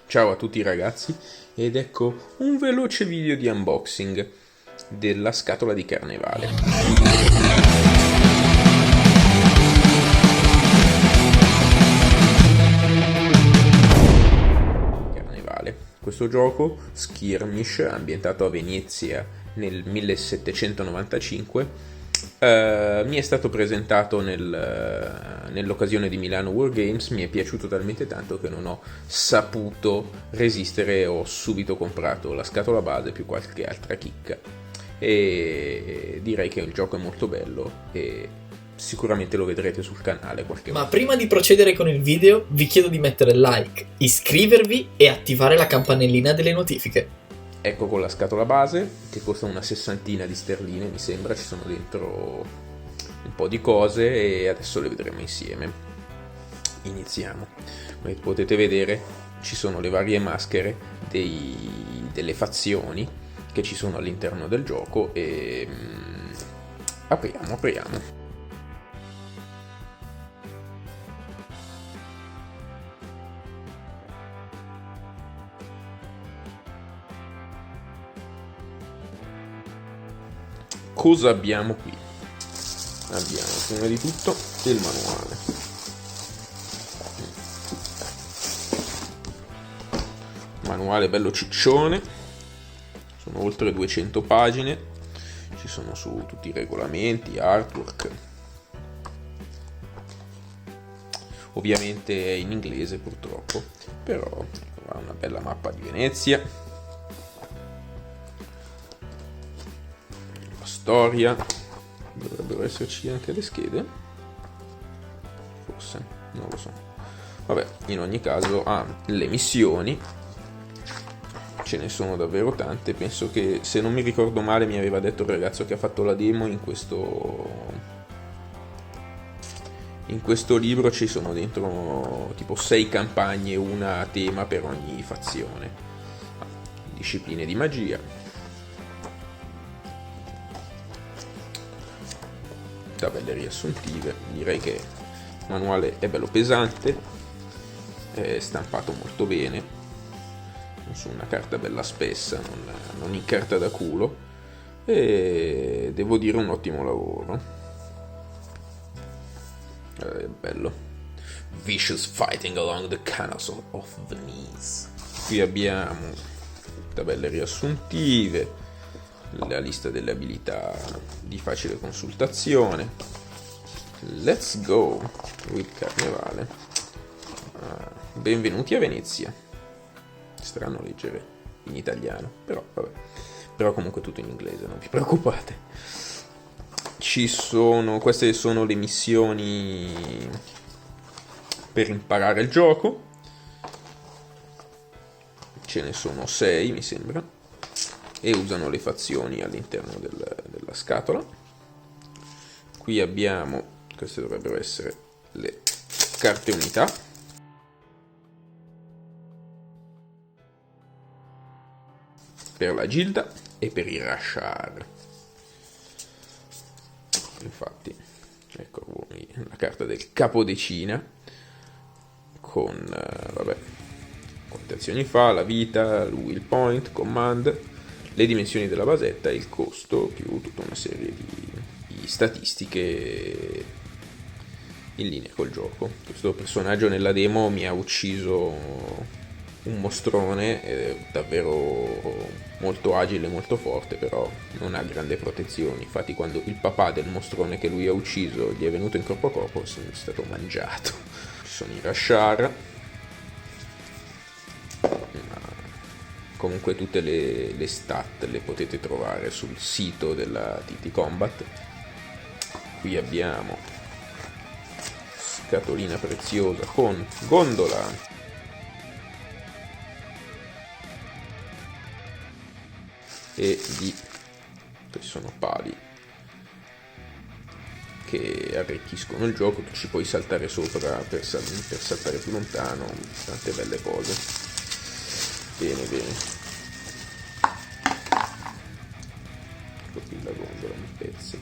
Ciao a tutti ragazzi ed ecco un veloce video di unboxing della scatola di Carnevale. Questo gioco, Skirmish, ambientato a Venezia nel 1795, mi è stato presentato nell'occasione di Milano Wargames. Mi è piaciuto talmente tanto che non ho saputo resistere e ho subito comprato la scatola base più qualche altra chicca, e direi che il gioco è molto bello e sicuramente lo vedrete sul canale qualche volta. Ma prima di procedere con il video vi chiedo di mettere like, iscrivervi e attivare la campanellina delle notifiche. Ecco con la scatola base, che costa una sessantina di sterline mi sembra. Ci sono dentro un po' di cose e adesso le vedremo insieme. Iniziamo. Come potete vedere ci sono le varie maschere delle fazioni che ci sono all'interno del gioco e apriamo. Cosa abbiamo qui? Abbiamo prima di tutto il manuale. Manuale bello ciccione, sono oltre 200 pagine, ci sono su tutti i regolamenti, artwork. Ovviamente è in inglese purtroppo, però ha una bella mappa di Venezia. Storia, dovrebbero esserci anche le schede, forse, non lo so. Vabbè, in ogni caso le missioni, ce ne sono davvero tante. Penso che, se non mi ricordo male, mi aveva detto il ragazzo che ha fatto la demo, in questo libro ci sono dentro tipo 6 campagne, una a tema per ogni fazione. Discipline di magia, tabelle riassuntive. Direi che il manuale è bello pesante, è stampato molto bene su una carta bella spessa, non in carta da culo, e devo dire un ottimo lavoro. È bello. Vicious fighting along the canals of Venice. Qui abbiamo tabelle riassuntive, la lista delle abilità di facile consultazione. Let's go with Carnevale. Benvenuti a Venezia. Strano leggere in italiano, però vabbè. Però comunque tutto in inglese, non vi preoccupate. Queste sono le missioni per imparare il gioco. Ce ne sono 6 mi sembra, e usano le fazioni all'interno della scatola. Qui abbiamo, queste dovrebbero essere le carte unità, per la Gilda e per i Rashar. Infatti, ecco la carta del capodecina con quante azioni fa, la vita, il will point, command, le dimensioni della basetta, il costo, più tutta una serie di statistiche in linea col gioco. Questo personaggio nella demo mi ha ucciso un mostrone, è davvero molto agile, molto forte, però non ha grandi protezioni. Infatti quando il papà del mostrone che lui ha ucciso gli è venuto in corpo a corpo, è stato mangiato. Ci sono i Rashar. Comunque tutte le stat le potete trovare sul sito della TT Combat. Qui abbiamo scatolina preziosa con gondola, e questi sono pali che arricchiscono il gioco. Tu ci puoi saltare sopra per saltare più lontano, tante belle cose. Bene. Ecco qui la gondola in pezzi.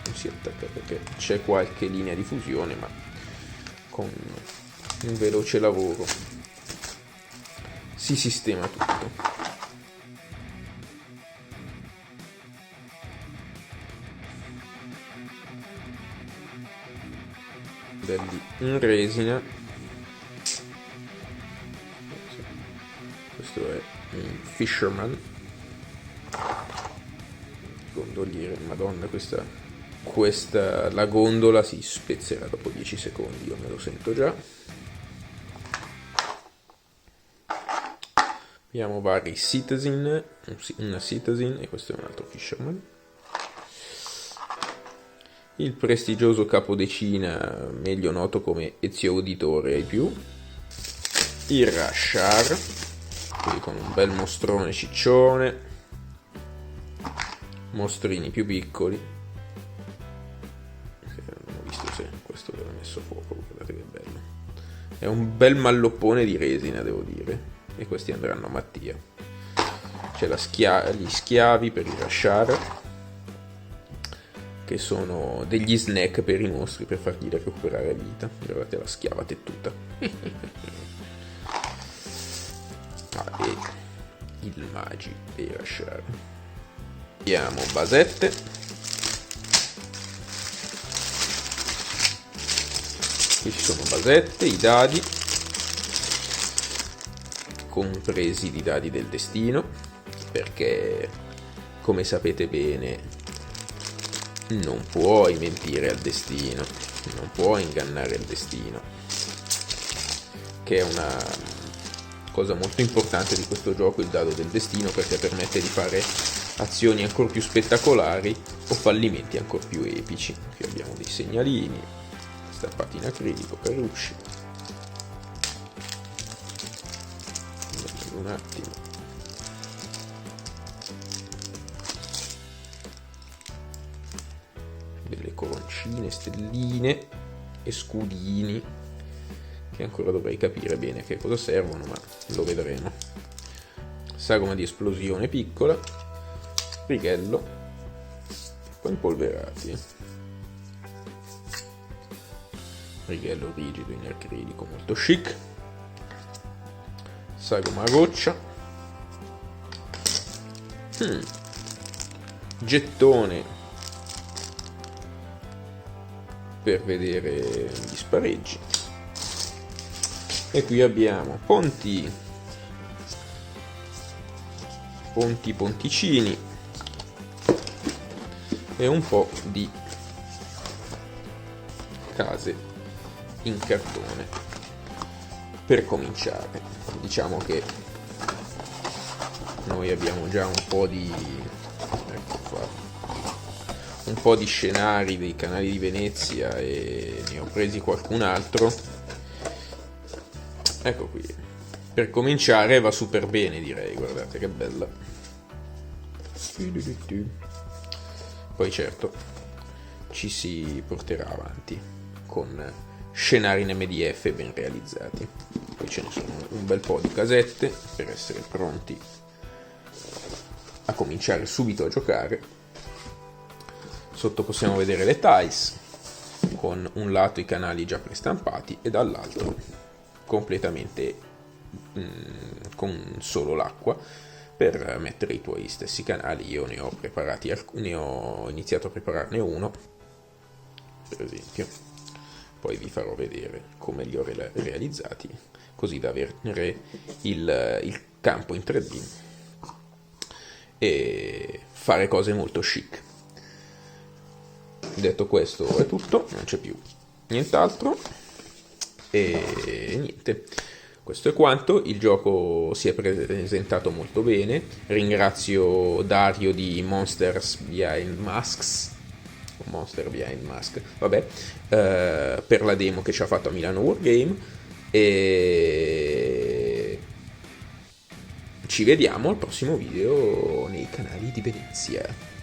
Non si attacca perché c'è qualche linea di fusione, ma con un veloce lavoro si sistema tutto. Modelli in resina. Questo è un Fisherman gondoliere. Madonna, questa la gondola si spezzerà dopo 10 secondi, io me lo sento già. Abbiamo vari Citizen, una Citizen, e questo è un altro Fisherman. Il prestigioso capodecina, meglio noto come Ezio Auditore ai più. Il Rashar, qui con un bel mostrone ciccione. Mostrini più piccoli. Non ho visto se questo l'ho messo a fuoco, guardate che bello. È un bel malloppone di resina, devo dire. E questi andranno a Mattia. C'è gli schiavi per il Rashar, che sono degli snack per i mostri, per fargli recuperare vita. Guardate la schiava tettuta. E il Magi e i Rashar. Abbiamo basette. Qui ci sono basette, i dadi, compresi i dadi del destino, perché come sapete bene non puoi mentire al destino, non puoi ingannare il destino, che è una cosa molto importante di questo gioco, il dado del destino, perché permette di fare azioni ancora più spettacolari o fallimenti ancora più epici. Qui abbiamo dei segnalini stampati in acrilico per uscire. Un attimo. Delle coroncine, stelline e scudini che ancora dovrei capire bene a che cosa servono, ma lo vedremo. Sagoma di esplosione piccola, righello, poi impolverati, righello rigido in acrilico molto chic, sagoma a goccia, gettone per vedere gli spareggi, e qui abbiamo ponticini e un po' di case in cartone. Per cominciare, diciamo che noi abbiamo già un po' di scenari dei canali di Venezia e ne ho presi qualcun altro. Ecco qui, per cominciare va super bene, direi. Guardate che bella. Poi certo ci si porterà avanti con scenari in MDF ben realizzati. Poi ce ne sono un bel po' di casette per essere pronti a cominciare subito a giocare. Sotto possiamo vedere le tiles, con un lato i canali già prestampati e dall'altro completamente con solo l'acqua per mettere i tuoi stessi canali. Io ne ho iniziato a prepararne uno, per esempio. Poi vi farò vedere come li ho realizzati, così da avere il campo in 3D e fare cose molto chic. Detto questo è tutto, non c'è più nient'altro e niente, questo è quanto. Il gioco si è presentato molto bene. Ringrazio Dario di Monster Behind Mask, vabbè, per la demo che ci ha fatto a Milano Wargame, e ci vediamo al prossimo video nei canali di Venezia.